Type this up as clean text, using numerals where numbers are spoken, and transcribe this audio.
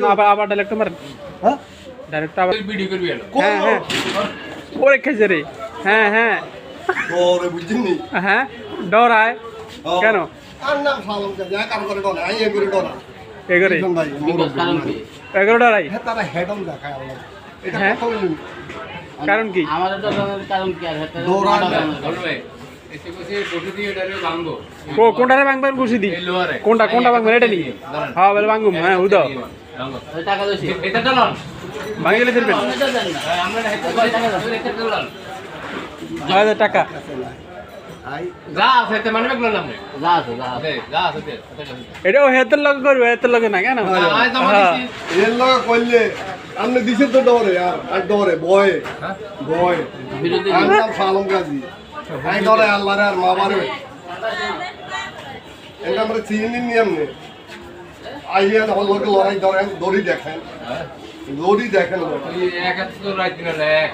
আবার আবার ডাইরেক্ট মারেন হ্যাঁ ডাইরেক্ট আবার ভিডিও করবি না হ্যাঁ হ্যাঁ ওরে খেজে রে হ্যাঁ হ্যাঁ তোরে বুঝিনি হ্যাঁ ডরায় কেন আর নাম সালাম কে যা কাম করে ডরা আই এগুলো ডরা এগরে একজন ভাই কারণ কি এগরে ডরাই হ্যাঁ তারা হেডম দেখায় আল্লাহ এটা হ্যাঁ? কথা বলি কারণ কি আমাদের তো কারণ কি আর হেতে দৌড়ান এসে বসে বসে দিয়ে ডাইরেক্ট ভাঙবো কোনটারে ভাঙবেন ঘুষি দি এই লোয়ারে কোনটা কোনটা ভাঙবেন এটা নি হ্যাঁ বলে ভাঙুম হ্যাঁ উদাও ভাঙবো ওই টাকা দইছি এটা চালান ভাঙি গেলে ফিরবেন এটা দেন না আমরা হেতে কয় টাকা দাও এটা চালান 6000 টাকা আই যা আছে তে মানে বললাম না যা আছে যা আছে এটা ও হেতের লগে করবে হেতের লগে না কেন আয় তো মানিছি এর লগা কইলে আমনে দিছে তো ডরে আর ডরে ভয় ভয় বিরোধী আর নাম সালাম গাজী আই ডরে আল্লাহরে আর মা বারে এটা আমরা চিনি নিয়ম নে আইয়া না লোকে লড়াই ধরেন দড়ি দেখেন দড়ি দেখেন এক এক তো রাইত না এক